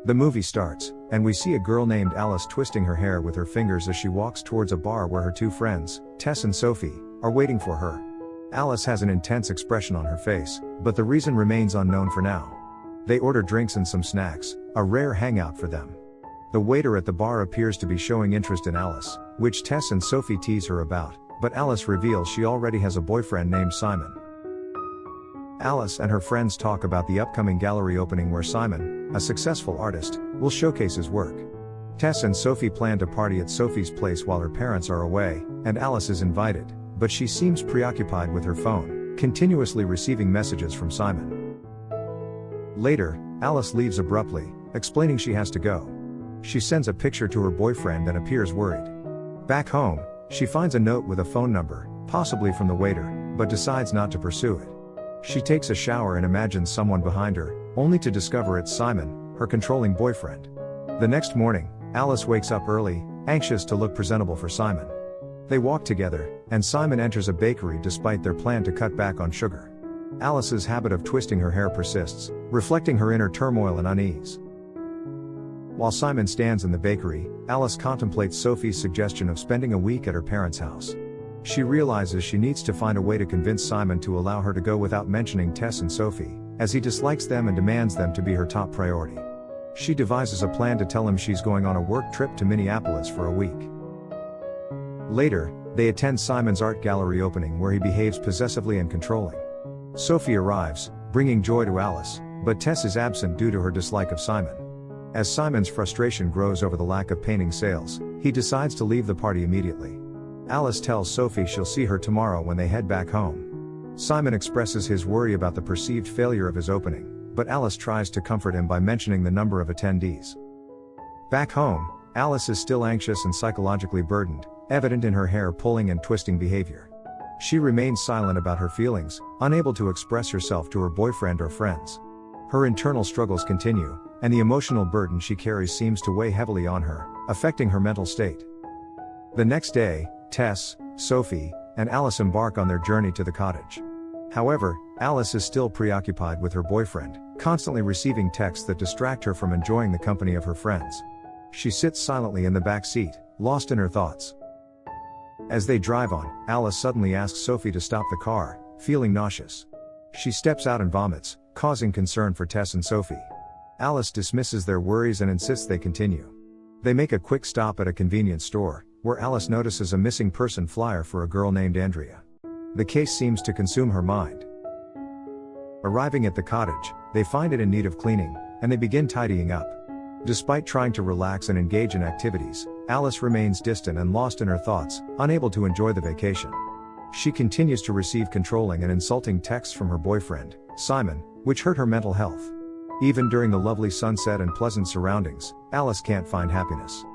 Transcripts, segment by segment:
The movie starts, and we see a girl named Alice twisting her hair with her fingers as she walks towards a bar where her two friends, Tess and Sophie, are waiting for her. Alice has an intense expression on her face, but the reason remains unknown for now. They order drinks and some snacks, a rare hangout for them. The waiter at the bar appears to be showing interest in Alice, which Tess and Sophie tease her about, but Alice reveals she already has a boyfriend named Simon. Alice and her friends talk about the upcoming gallery opening where Simon, a successful artist, will showcase his work. Tess and Sophie plan to party at Sophie's place while her parents are away, and Alice is invited, but she seems preoccupied with her phone, continuously receiving messages from Simon. Later, Alice leaves abruptly, explaining she has to go. She sends a picture to her boyfriend and appears worried. Back home, she finds a note with a phone number, possibly from the waiter, but decides not to pursue it. She takes a shower and imagines someone behind her, only to discover it's Simon, her controlling boyfriend. The next morning, Alice wakes up early, anxious to look presentable for Simon. They walk together, and Simon enters a bakery despite their plan to cut back on sugar. Alice's habit of twisting her hair persists, reflecting her inner turmoil and unease. While Simon stands in the bakery, Alice contemplates Sophie's suggestion of spending a week at her parents' house. She realizes she needs to find a way to convince Simon to allow her to go without mentioning Tess and Sophie, as he dislikes them and demands them to be her top priority. She devises a plan to tell him she's going on a work trip to Minneapolis for a week. Later, they attend Simon's art gallery opening where he behaves possessively and controlling. Sophie arrives, bringing joy to Alice, but Tess is absent due to her dislike of Simon. As Simon's frustration grows over the lack of painting sales, he decides to leave the party immediately. Alice tells Sophie she'll see her tomorrow when they head back home. Simon expresses his worry about the perceived failure of his opening, but Alice tries to comfort him by mentioning the number of attendees. Back home, Alice is still anxious and psychologically burdened, evident in her hair pulling and twisting behavior. She remains silent about her feelings, unable to express herself to her boyfriend or friends. Her internal struggles continue, and the emotional burden she carries seems to weigh heavily on her, affecting her mental state. The next day, Tess, Sophie, and Alice embark on their journey to the cottage. However, Alice is still preoccupied with her boyfriend, constantly receiving texts that distract her from enjoying the company of her friends. She sits silently in the back seat, lost in her thoughts. As they drive on, Alice suddenly asks Sophie to stop the car, feeling nauseous. She steps out and vomits, causing concern for Tess and Sophie. Alice dismisses their worries and insists they continue. They make a quick stop at a convenience store, where Alice notices a missing person flyer for a girl named Andrea. The case seems to consume her mind. Arriving at the cottage, they find it in need of cleaning, and they begin tidying up. Despite trying to relax and engage in activities, Alice remains distant and lost in her thoughts, unable to enjoy the vacation. She continues to receive controlling and insulting texts from her boyfriend, Simon, which hurt her mental health. Even during the lovely sunset and pleasant surroundings, Alice can't find happiness.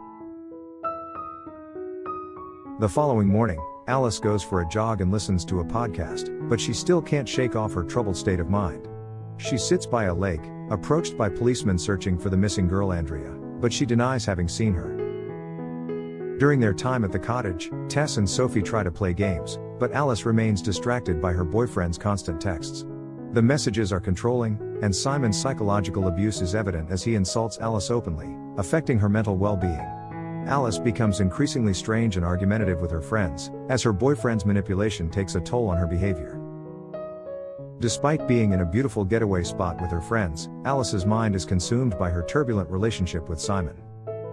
The following morning, Alice goes for a jog and listens to a podcast, but she still can't shake off her troubled state of mind. She sits by a lake, approached by policemen searching for the missing girl Andrea, but she denies having seen her. During their time at the cottage, Tess and Sophie try to play games, but Alice remains distracted by her boyfriend's constant texts. The messages are controlling, and Simon's psychological abuse is evident as he insults Alice openly, affecting her mental well-being. Alice becomes increasingly strange and argumentative with her friends, as her boyfriend's manipulation takes a toll on her behavior. Despite being in a beautiful getaway spot with her friends, Alice's mind is consumed by her turbulent relationship with Simon.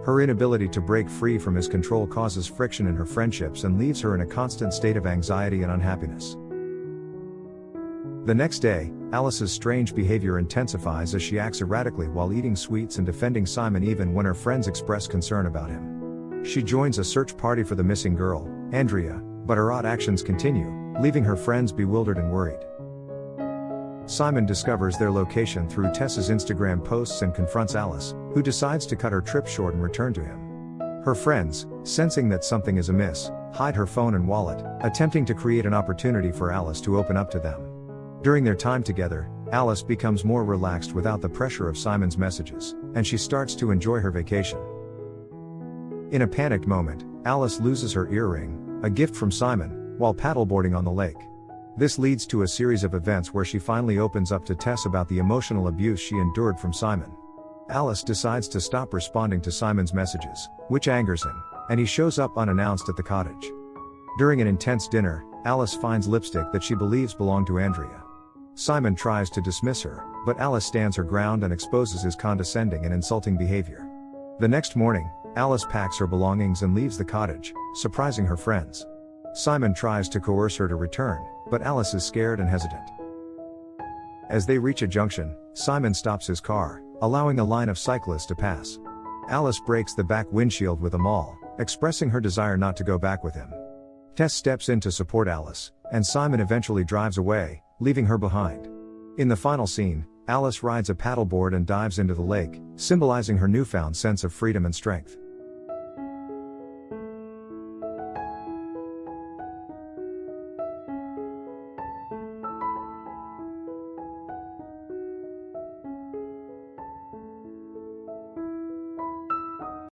Her inability to break free from his control causes friction in her friendships and leaves her in a constant state of anxiety and unhappiness. The next day, Alice's strange behavior intensifies as she acts erratically while eating sweets and defending Simon even when her friends express concern about him. She joins a search party for the missing girl, Andrea, but her odd actions continue, leaving her friends bewildered and worried. Simon discovers their location through Tess's Instagram posts and confronts Alice, who decides to cut her trip short and return to him. Her friends, sensing that something is amiss, hide her phone and wallet, attempting to create an opportunity for Alice to open up to them. During their time together, Alice becomes more relaxed without the pressure of Simon's messages, and she starts to enjoy her vacation. In a panicked moment, Alice loses her earring, a gift from Simon, while paddleboarding on the lake. This leads to a series of events where she finally opens up to Tess about the emotional abuse she endured from Simon. Alice decides to stop responding to Simon's messages, which angers him, and he shows up unannounced at the cottage. During an intense dinner, Alice finds lipstick that she believes belonged to Andrea. Simon tries to dismiss her, but Alice stands her ground and exposes his condescending and insulting behavior. The next morning, Alice packs her belongings and leaves the cottage, surprising her friends. Simon tries to coerce her to return, but Alice is scared and hesitant. As they reach a junction, Simon stops his car, allowing a line of cyclists to pass. Alice breaks the back windshield with a maul, expressing her desire not to go back with him. Tess steps in to support Alice, and Simon eventually drives away, leaving her behind. In the final scene, Alice rides a paddleboard and dives into the lake, symbolizing her newfound sense of freedom and strength.